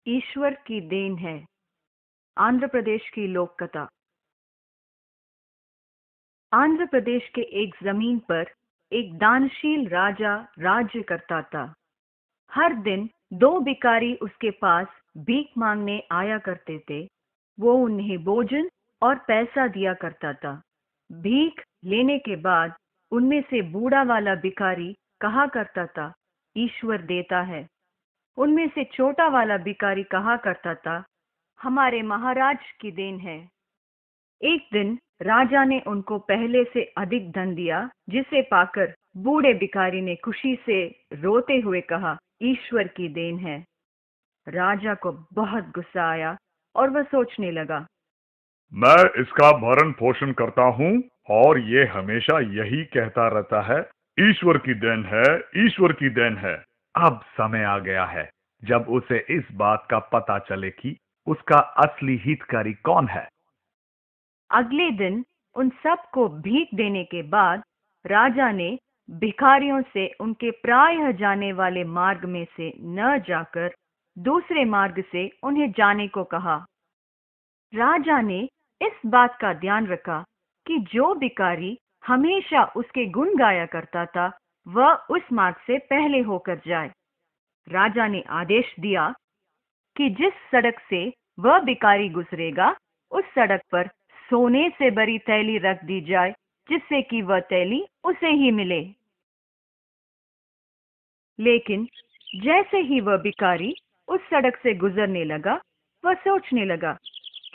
ईश्वर की देन है। आंध्र प्रदेश की लोक कथा। आंध्र प्रदेश के एक जमीन पर एक दानशील राजा राज्य करता था। हर दिन दो भिखारी उसके पास भीख मांगने आया करते थे। वो उन्हें भोजन और पैसा दिया करता था। भीख लेने के बाद उनमें से बूढ़ा वाला भिखारी कहा करता था, ईश्वर देता है। उनमें से छोटा वाला भिखारी कहा करता था, हमारे महाराज की देन है। एक दिन राजा ने उनको पहले से अधिक धन दिया, जिसे पाकर बूढ़े भिखारी ने खुशी से रोते हुए कहा, ईश्वर की देन है। राजा को बहुत गुस्सा आया और वह सोचने लगा, मैं इसका भरण पोषण करता हूँ और ये हमेशा यही कहता रहता है, ईश्वर की देन है, ईश्वर की देन है। अब समय आ गया है जब उसे इस बात का पता चले कि उसका असली हितकारी कौन है। अगले दिन उन सब को भीख देने के बाद राजा ने भिखारियों से उनके प्रायः जाने वाले मार्ग में से न जाकर दूसरे मार्ग से उन्हें जाने को कहा। राजा ने इस बात का ध्यान रखा कि जो भिखारी हमेशा उसके गुण गाया करता था, वह उस मार्ग से पहले होकर जाए। राजा ने आदेश दिया कि जिस सड़क से वह भिखारी गुजरेगा, उस सड़क पर सोने से भरी थैली रख दी जाए, जिससे कि वह थैली उसे ही मिले। लेकिन जैसे ही वह भिखारी उस सड़क से गुजरने लगा, वह सोचने लगा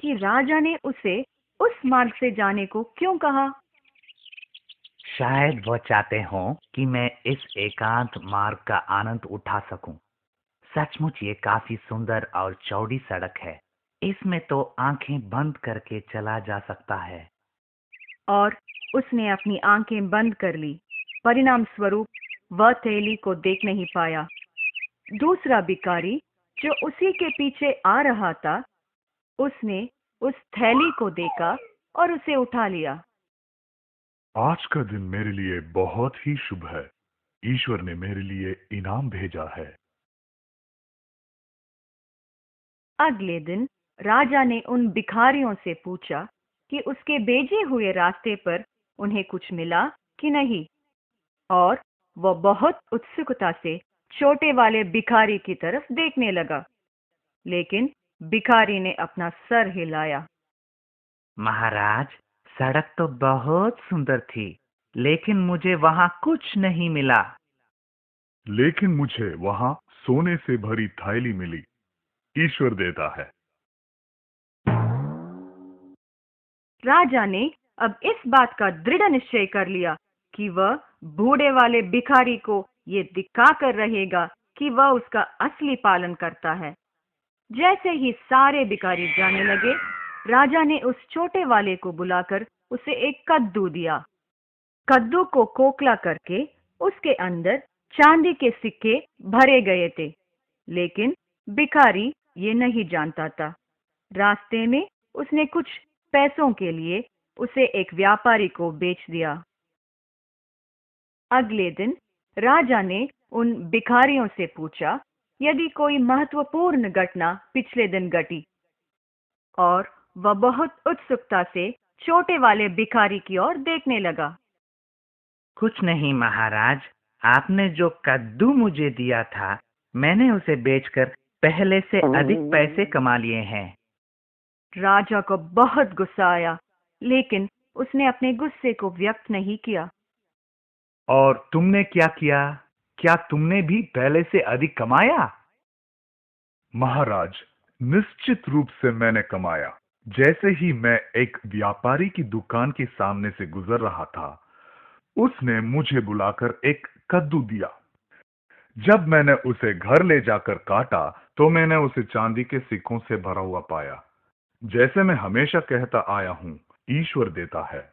कि राजा ने उसे उस मार्ग से जाने को क्यों कहा। शायद वह चाहते हों कि मैं इस एकांत मार्ग का आनंद उठा सकूं। सचमुच ये काफी सुंदर और चौड़ी सड़क है। इसमें तो आंखें बंद करके चला जा सकता है। और उसने अपनी आंखें बंद कर ली। परिणाम स्वरूप वह थैली को देख नहीं पाया। दूसरा भिखारी जो उसी के पीछे आ रहा था, उसने उस थैली को देखा और उसे उठा लिया। आज का दिन मेरे लिए बहुत ही शुभ है। ईश्वर ने मेरे लिए इनाम भेजा है। अगले दिन राजा ने उन भिखारियों से पूछा कि उसके भेजे हुए रास्ते पर उन्हें कुछ मिला कि नहीं, और वह बहुत उत्सुकता से छोटे वाले भिखारी की तरफ देखने लगा। लेकिन भिखारी ने अपना सर हिलाया। महाराज, सड़क तो बहुत सुंदर थी, लेकिन मुझे वहां कुछ नहीं मिला। लेकिन मुझे वहां सोने से भरी थैली मिली। ईश्वर देता है। राजा ने अब इस बात का दृढ़ निश्चय कर लिया कि वह बूढ़े वाले भिखारी को ये दिखाकर रहेगा कि वह उसका असली पालन करता है। जैसे ही सारे भिखारी जाने लगे, राजा ने उस छोटे वाले को बुलाकर उसे एक कद्दू दिया। कद्दू को खोखला करके उसके अंदर चांदी के सिक्के भरे गए थे, लेकिन भिखारी ये नहीं जानता था। रास्ते में उसने कुछ पैसों के लिए उसे एक व्यापारी को बेच दिया। अगले दिन राजा ने उन भिखारियों से पूछा यदि कोई महत्वपूर्ण घटना पिछले दिन घटी, और वह बहुत उत्सुकता से छोटे वाले भिखारी की ओर देखने लगा। कुछ नहीं महाराज, आपने जो कद्दू मुझे दिया था, मैंने उसे बेचकर पहले से अधिक पैसे कमा लिए हैं। राजा को बहुत गुस्सा आया, लेकिन उसने अपने गुस्से को व्यक्त नहीं किया। और तुमने क्या किया? क्या तुमने भी पहले से अधिक कमाया? महाराज, निश्चित रूप से मैंने कमाया। जैसे ही मैं एक व्यापारी की दुकान के सामने से गुजर रहा था, उसने मुझे बुलाकर एक कद्दू दिया। जब मैंने उसे घर ले जाकर काटा, तो मैंने उसे चांदी के सिक्कों से भरा हुआ पाया। जैसे मैं हमेशा कहता आया हूं, ईश्वर देता है।